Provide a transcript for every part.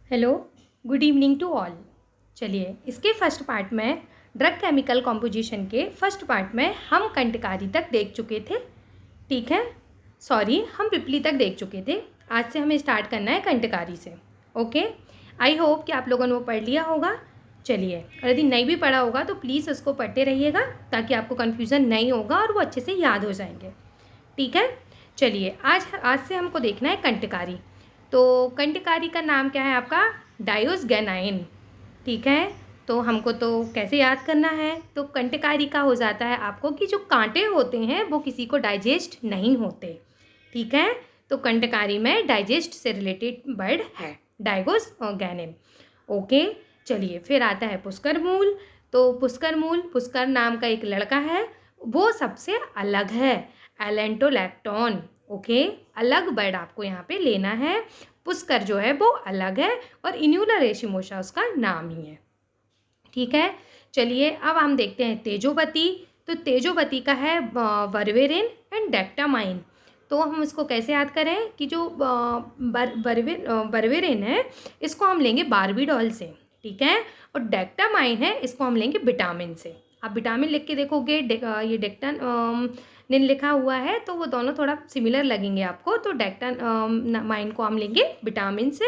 Hello, good evening to all. चलिए, इसके first part में ड्रग केमिकल कॉम्पोजिशन के फर्स्ट पार्ट में हम कंटकारी तक देख चुके थे। ठीक है, सॉरी, हम पिपली तक देख चुके थे। आज से हमें स्टार्ट करना है कंटकारी से। ओके, आई होप कि आप लोगों ने वो पढ़ लिया होगा। चलिए, और यदि नहीं भी पढ़ा होगा तो प्लीज़ उसको पढ़ते रहिएगा ताकि आपको कन्फ्यूज़न नहीं होगा और वो अच्छे से याद हो जाएंगे। ठीक है, चलिए, आज आज से हमको देखना है कंटकारी। तो कंटकारी का नाम क्या है आपका? डायोस्गेनाइन। ठीक है, तो हमको तो कैसे याद करना है? तो कंटकारी का हो जाता है आपको कि जो कांटे होते हैं वो किसी को डाइजेस्ट नहीं होते। ठीक है, तो कंटकारी में डाइजेस्ट से रिलेटेड वर्ड है डाइगोसगेनिन। ओके, चलिए, फिर आता है पुष्कर मूल। तो पुष्कर मूल, पुष्कर नाम का एक लड़का है, वो सबसे अलग है, एलेंटोलैक्टोन। ओके, अलग वर्ड आपको यहाँ पे लेना है। पुष्कर जो है वो अलग है और इन्यूलर रेशिमोसा उसका नाम ही है। ठीक है, चलिए, अब हम देखते हैं तेजोवती। तो तेजोवती का है वर्वेरिन एंड डेक्टामाइन। तो हम इसको कैसे याद करें कि जो वर्वेरिन है इसको हम लेंगे बारबीडॉल से। ठीक है, और डेक्टामाइन है इसको हम लेंगे विटामिन से। आप विटामिन लिख के देखोगे, ये डेक्टा निन लिखा हुआ है तो वो दोनों थोड़ा सिमिलर लगेंगे आपको। तो डेक्टा माइन को हम लेंगे विटामिन से।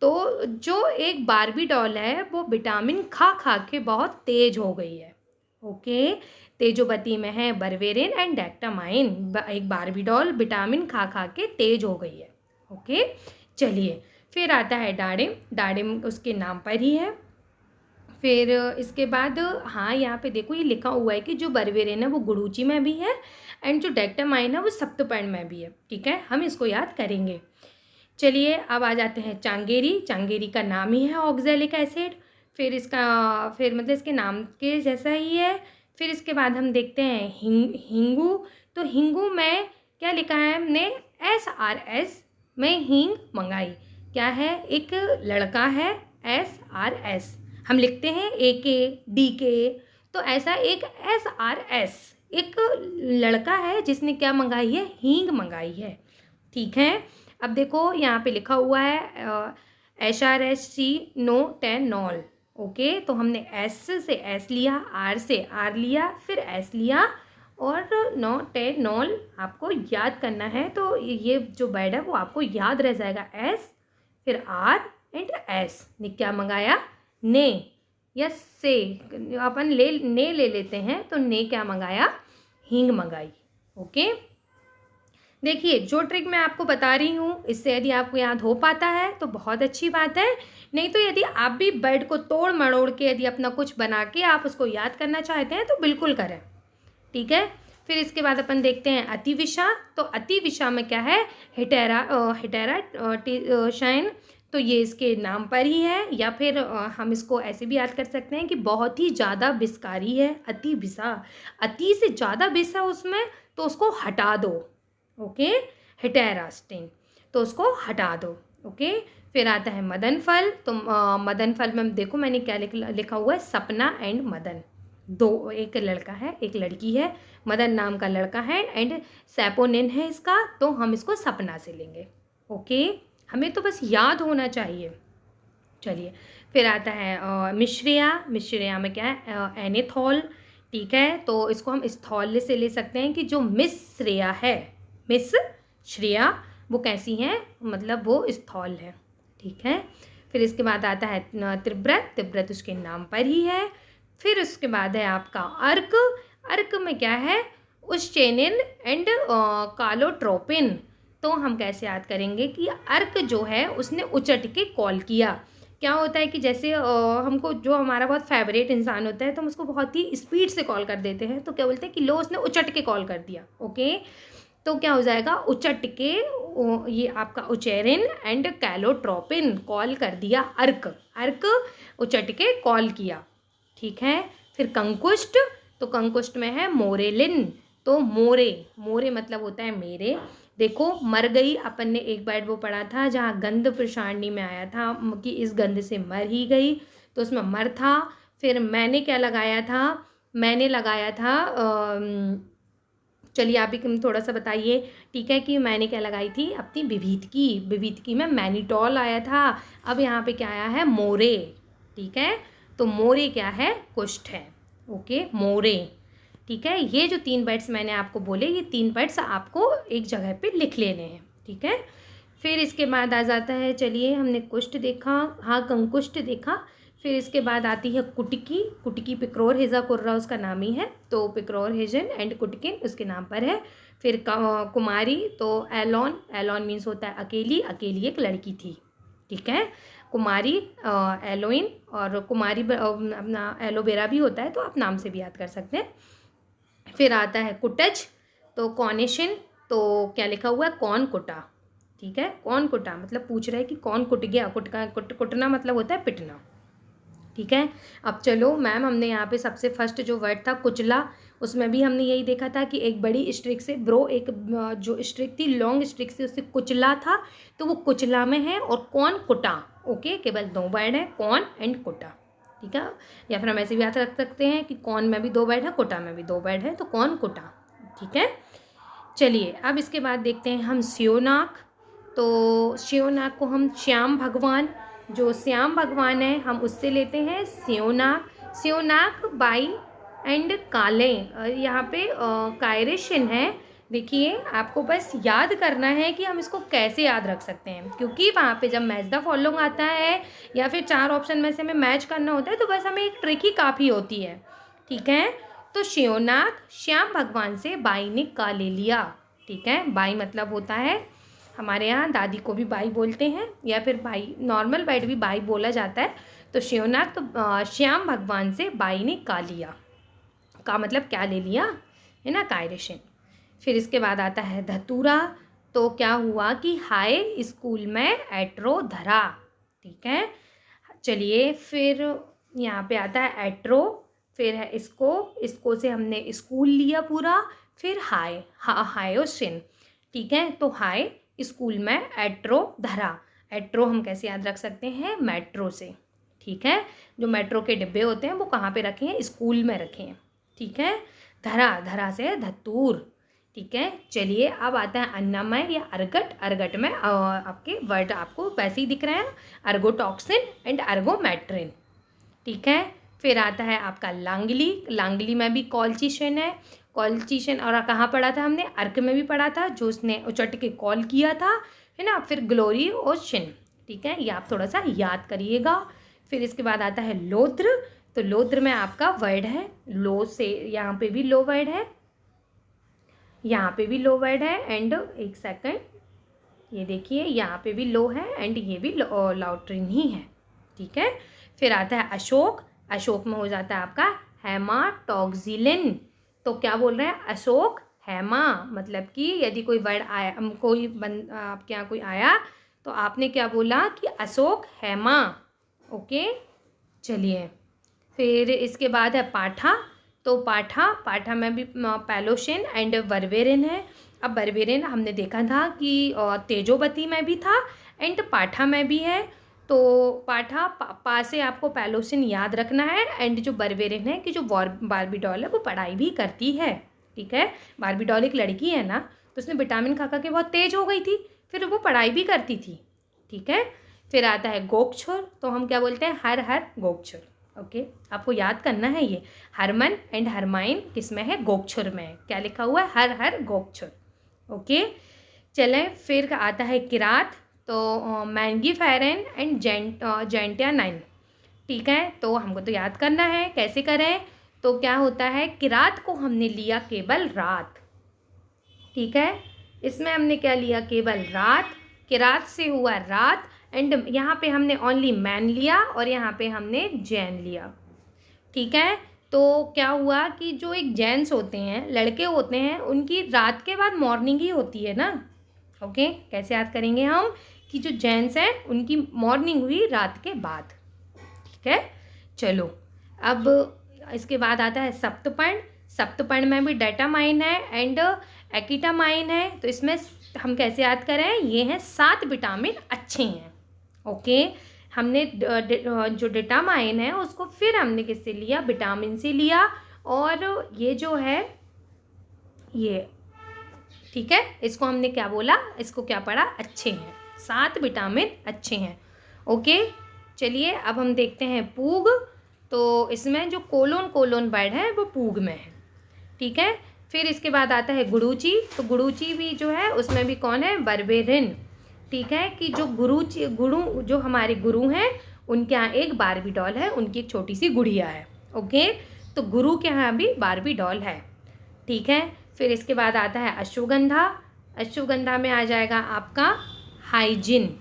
तो जो एक बारबी डॉल है वो विटामिन खा खा के बहुत तेज हो गई है। ओके, तेजोवती में है बर्वेरिन एंड डेक्टामाइन। एक बारबी डॉल विटामिन खा खा के तेज हो गई है। ओके, चलिए, फिर आता है डाडिम। डाडिम उसके नाम पर ही है। फिर इसके बाद, हाँ, यहाँ पे देखो ये लिखा हुआ है कि जो बर्वेरिन है वो गुडूची में भी है एंड जो डेक्टामाइन है वो सप्तपर्ण में भी है। ठीक है, हम इसको याद करेंगे। चलिए, अब आ जाते हैं चांगेरी। चांगेरी का नाम ही है ऑक्जेलिक एसिड। फिर मतलब इसके नाम के जैसा ही है। फिर इसके बाद हम देखते हैं हिंगू। तो हिंगू में क्या लिखा है हमने? SRS में हींग मंगाई। क्या है? एक लड़का है, SRS हम लिखते हैं AKDK। तो ऐसा एक SRS एक लड़का है जिसने क्या मंगाई है? हींग मंगाई है। ठीक है, अब देखो यहाँ पे लिखा हुआ है HRSC नो टेनॉल। ओके, तो हमने S से S लिया, R से R लिया, फिर S लिया और नो टेनॉल आपको याद करना है। तो ये जो वर्ड है वो आपको याद रह जाएगा। S फिर R एंड S ने क्या मंगाया? ने या से अपन ले लेते हैं। तो ने क्या मंगाया? हींग मंगाई। ओके, देखिए, जो ट्रिक मैं आपको बता रही हूँ इससे यदि आपको याद हो पाता है तो बहुत अच्छी बात है। नहीं तो यदि आप भी वर्ड को तोड़ मड़ोड़ के यदि अपना कुछ बना के आप उसको याद करना चाहते हैं तो बिल्कुल करें। ठीक है, फिर इसके बाद अपन देखते हैं अतिविषा। तो अतिविषा में क्या है? हिटेरा शाइन। तो ये इसके नाम पर ही है, या फिर हम इसको ऐसे भी याद कर सकते हैं कि बहुत ही ज़्यादा विषकारी है अतिविषा। अति से ज़्यादा विष है उसमें, तो उसको हटा दो। ओके, हिटेरास्टिन, तो उसको हटा दो। ओके, फिर आता है मदन फल। तो मदन फल में देखो मैंने क्या लिखा हुआ है? सपना एंड मदन। दो, एक लड़का है एक लड़की है, मदन नाम का लड़का है एंड सैपोनिन है इसका, तो हम इसको सपना से लेंगे। ओके, हमें तो बस याद होना चाहिए। चलिए, फिर आता है मिश्रिया। मिश्रिया में क्या है? एनेथॉल। ठीक है, तो इसको हम स्थौल्य से ले सकते हैं कि जो मिस श्रेया है, मिस श्रेया, वो कैसी है? मतलब वो स्थौल है। ठीक है, फिर इसके बाद आता है त्रिव्रत। त्रिव्रत उसके नाम पर ही है। फिर उसके बाद है आपका अर्क। अर्क में क्या है? उस्चेनिन एंड कालोट्रोपिन। तो हम कैसे याद करेंगे कि अर्क जो है उसने उचट के कॉल किया। क्या होता है कि जैसे हमको जो हमारा बहुत फेवरेट इंसान होता है तो हम उसको बहुत ही स्पीड से कॉल कर देते हैं, तो क्या बोलते हैं कि लो उसने उचट के कॉल कर दिया। ओके, तो क्या हो जाएगा? उचट के ये आपका उचेरिन एंड कैलोट्रोपिन कॉल कर दिया अर्क। अर्क उचट के कॉल किया। ठीक है, फिर कंकुष्ट। तो कंकुष्ट में है मोरेलिन। तो मोरे, मोरे मतलब होता है मेरे। देखो, मर गई, अपन ने एक बार वो पढ़ा था जहाँ गंध प्रसारणी में आया था कि इस गंध से मर ही गई, तो उसमें मर था। फिर मैंने क्या लगाया था? मैंने लगाया था चलिए आप भी थोड़ा सा बताइए, ठीक है, कि मैंने क्या लगाई थी अपनी विभीतकी में मैनिटॉल आया था, अब यहाँ पे क्या आया है, मोरे, ठीक है। तो मोरे क्या है, कुष्ठ है, ओके, मोरे, ठीक है। ये जो 3 वर्ड्स मैंने आपको बोले, ये 3 वर्ड्स आपको एक जगह पे लिख लेने हैं, ठीक है। फिर इसके बाद आ जाता है, चलिए हमने कुष्ठ देखा, हाँ कंकुष्ठ देखा। फिर इसके बाद आती है कुटकी, कुटकी पिक्रोर हेजा कुर्रा उसका नाम ही है, तो पिक्रोर हेजन एंड कुटकिन उसके नाम पर है। फिर कुमारी, तो एलॉन, एलॉन मीन्स होता है अकेली, अकेली एक लड़की थी, ठीक है। कुमारी एलोइन, और कुमारी अपना एलोवेरा भी होता है, तो आप नाम से भी याद कर सकते हैं। फिर आता है कुटज, तो कॉनेशन, तो क्या लिखा हुआ है, कौन कुटा, ठीक है। कौन कुटा मतलब पूछ रहा है कि कौन कुट गया, कुटना मतलब होता है पिटना, ठीक है। अब चलो मैम, हमने यहाँ पे सबसे फर्स्ट जो वर्ड था कुचला, उसमें भी हमने यही देखा था कि एक बड़ी स्ट्रिक से ब्रो, एक जो स्ट्रिक थी लॉन्ग स्ट्रिक से उससे कुचला था, तो वो कुचला में है। और कौन कुटा, ओके, केवल 2 वर्ड है, कौन एंड कुटा, ठीक है। या फिर हम ऐसे भी याद रख सकते हैं कि कौन में भी 2 वर्ड है, कुटा में भी 2 वर्ड है, तो कौन कुटा, ठीक है। चलिए अब इसके बाद देखते हैं हम शिवनाक, तो शिवनाक को हम श्याम भगवान, जो श्याम भगवान है हम उससे लेते हैं शिवनाक, शिवनाक बाई एंड काले, यहाँ पे कायरेशन है। देखिए आपको बस याद करना है कि हम इसको कैसे याद रख सकते हैं, क्योंकि वहाँ पे जब मैच द फॉलोइंग आता है या फिर 4 ऑप्शन में से हमें मैच करना होता है, तो बस हमें एक ट्रिक ही काफ़ी होती है, ठीक है। तो शिवनाथ श्याम भगवान से बाई ने का ले लिया, ठीक है। बाई मतलब होता है, हमारे यहाँ दादी को भी बाई बोलते हैं, या फिर बाई नॉर्मल वर्ड भी बाई बोला जाता है। तो शिवनाथ, तो श्याम भगवान से बाई ने का लिया, का मतलब क्या ले लिया, है ना, कायरेशन। फिर इसके बाद आता है धतूरा, तो क्या हुआ कि हाय स्कूल में एट्रो धरा, ठीक है। चलिए फिर यहाँ पे आता है एट्रो, फिर है इसको से हमने स्कूल लिया पूरा, फिर हाय, हायोसिन, ठीक है। तो हाय स्कूल में एट्रो धरा, एट्रो हम कैसे याद रख सकते हैं, मेट्रो से, ठीक है। जो मेट्रो के डिब्बे होते हैं वो कहाँ पे रखे हैं, स्कूल में रखे हैं, ठीक है। धरा, धरा से धतूर, ठीक है। चलिए अब आता है अन्नमय या अर्गट, अर्गट में आपके वर्ड आपको वैसे ही दिख रहे हैं, अर्गोटॉक्सिन एंड अर्गोमेट्रिन, ठीक है। फिर आता है आपका लांगली, लांगली में भी कॉलचीशन है, कॉलचीशन, और कहाँ पढ़ा था हमने, अर्क में भी पढ़ा था, जो उसने उचट के कॉल किया था, है ना। फिर ग्लोरी और शिन, ठीक है, ये आप थोड़ा सा याद करिएगा। फिर इसके बाद आता है लोद्र, तो लोद्र में आपका वर्ड है लो से, यहाँ पे भी लो वर्ड है, यहाँ पे भी लो वर्ड है, एंड एक सेकंड, ये देखिए यहाँ पे भी लो है एंड ये भी लाउट्रिन ही है, ठीक है। फिर आता है अशोक, अशोक में हो जाता है आपका हेमाटोक्सिलिन, तो क्या बोल रहे हैं, अशोक हेमा, मतलब कि यदि कोई वर्ड आया, आपके यहाँ कोई आया तो आपने क्या बोला कि अशोक हेमा, ओके। चलिए फिर इसके बाद है पाठा, तो पाठा, पाठा में भी पैलोशिन एंड बर्बेरिन है। अब बर्बेरिन हमने देखा था कि तेजोवती में भी था एंड पाठा में भी है, तो पाठा पा से आपको पैलोसिन याद रखना है, एंड जो बर्बेरिन है कि जो बार्बी डॉल है वो पढ़ाई भी करती है, ठीक है। बार्बी डॉल एक लड़की है ना, तो उसने विटामिन खा खा के बहुत तेज हो गई थी, फिर वो पढ़ाई भी करती थी, ठीक है। फिर आता है गोक्षुर, तो हम क्या बोलते हैं, हर हर गोक्षुर, ओके। आपको याद करना है ये, हरमन एंड हरमाइन किस में है, गोक्षुर में है, क्या लिखा हुआ है, हर हर गोक्षुर, ओके। चलें फिर आता है किरात, तो मैंगी फेरन एंड जेंटिया 9, ठीक है। तो हमको तो याद करना है, कैसे करें, तो क्या होता है, किरात को हमने लिया केवल रात, ठीक है। इसमें हमने क्या लिया, केवल रात, किरात से हुआ रात, एंड यहाँ पे हमने ओनली मैन लिया और यहाँ पे हमने जैन लिया, ठीक है। तो क्या हुआ कि जो एक जेंट्स होते हैं, लड़के होते हैं, उनकी रात के बाद मॉर्निंग ही होती है ना, ओके। कैसे याद करेंगे हम कि जो जेंट्स हैं उनकी मॉर्निंग हुई रात के बाद, ठीक है। चलो अब इसके बाद आता है सप्तपर्ण, सप्तपर्ण में भी डेटामाइन है एंड एकिटामाइन है, तो इसमें हम कैसे याद करें, ये हैं 7 विटामिन अच्छे हैं, ओके। हमने जो डेटामाइन है उसको फिर हमने किससे लिया, विटामिन से लिया, और ये जो है ये ठीक है, इसको हमने क्या बोला, इसको क्या पढ़ा, अच्छे हैं, 7 विटामिन अच्छे हैं। ओके, चलिए अब हम देखते हैं पूग। तो इसमें जो कोलोन वर्ड है वो पूग में है। ठीक है, फिर इसके बाद आता है गुरुची। तो गुरुची भी जो है उसमें भी कौन है, बर्बेरिन। ठीक है, कि जो गुरु जो हमारे गुरु हैं उनके यहाँ एक बारबी डॉल है, उनकी एक छोटी सी गुड़िया है। ओके, तो गुरु के यहाँ भी बारबी डॉल है। ठीक है, फिर इसके बाद आता है अश्वगंधा। अश्वगंधा में आ जाएगा आपका हाइजीन।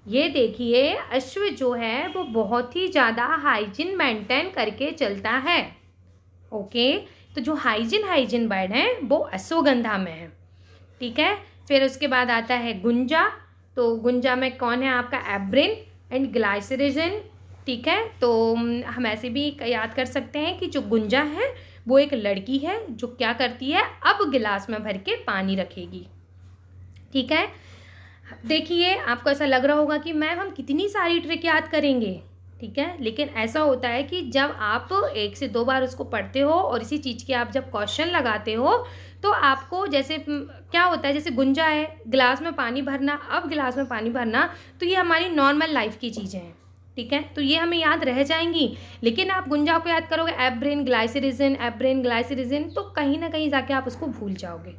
ये देखिए, अश्व जो है वो बहुत ही ज़्यादा हाइजीन मेंटेन करके चलता है। ओके, तो जो हाइजीन वर्ड है वो अश्वगंधा में है। ठीक है, फिर उसके बाद आता है गुंजा। तो गुंजा में कौन है आपका, एब्रिन एंड ग्लाइसरीजन। ठीक है, तो हम ऐसे भी याद कर सकते हैं कि जो गुंजा है वो एक लड़की है जो क्या करती है, अब गिलास में भर के पानी रखेगी। ठीक है, देखिए आपको ऐसा लग रहा होगा कि मैम हम कितनी सारी ट्रिक याद करेंगे। ठीक है, लेकिन ऐसा होता है कि जब आप 1 से 2 बार उसको पढ़ते हो और इसी चीज़ के आप जब क्वेश्चन लगाते हो तो आपको जैसे क्या होता है, जैसे गुंजा है, गिलास में पानी भरना, अब गिलास में पानी भरना, तो ये हमारी नॉर्मल लाइफ की चीज़ें हैं। ठीक है, तो ये हमें याद रह जाएंगी। लेकिन आप गुंजा को याद करोगे, एब्रिन ग्लाइसरीजन, तो कहीं ना कहीं जाके आप उसको भूल जाओगे।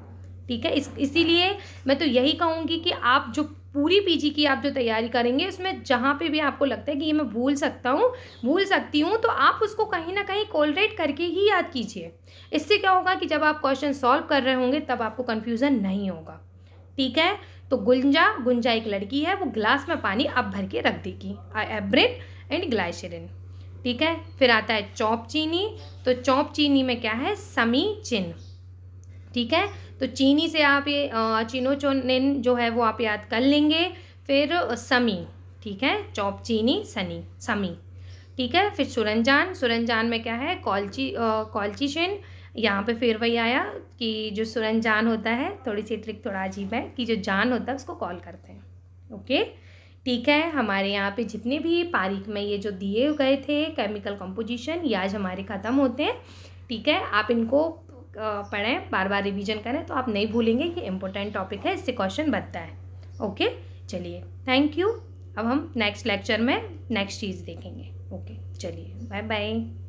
ठीक है, इसीलिए मैं तो यही कहूँगी कि आप जो पूरी पीजी की आप जो तैयारी करेंगे उसमें जहाँ पे भी आपको लगता है कि ये मैं भूल सकती हूँ, तो आप उसको कहीं ना कहीं कोलरेट करके ही याद कीजिए। इससे क्या होगा कि जब आप क्वेश्चन सॉल्व कर रहे होंगे तब आपको कन्फ्यूज़न नहीं होगा। ठीक है, तो गुंजा एक लड़की है, वो गिलास में पानी अब भर के रख देगी, एब्रिन एंड ग्लाइसरीन। ठीक है, फिर आता है चौप चीनी। तो चौप चीनी में क्या है, समीचिन। ठीक है, तो चीनी से आप ये चीनोचोनिन जो है वो आप याद कर लेंगे। फिर समी। ठीक है, चौप चीनी समी। ठीक है, फिर सुरंजान में क्या है, कॉल्चीशिन। यहाँ पे फिर वही आया कि जो सुरंजान होता है, थोड़ी सी ट्रिक थोड़ा अजीब है कि जो जान होता है उसको कॉल करते हैं। ओके, ठीक है, हमारे यहाँ पे जितने भी पारीख में ये जो दिए गए थे केमिकल कंपोजिशन, ये आज हमारे ख़त्म होते हैं। ठीक है, आप इनको पढ़ें, बार बार रिवीजन करें तो आप नहीं भूलेंगे कि इम्पोर्टेंट टॉपिक है, इससे क्वेश्चन बनता है। ओके, चलिए थैंक यू। अब हम नेक्स्ट लेक्चर में नेक्स्ट चीज़ देखेंगे। ओके, चलिए बाय बाय।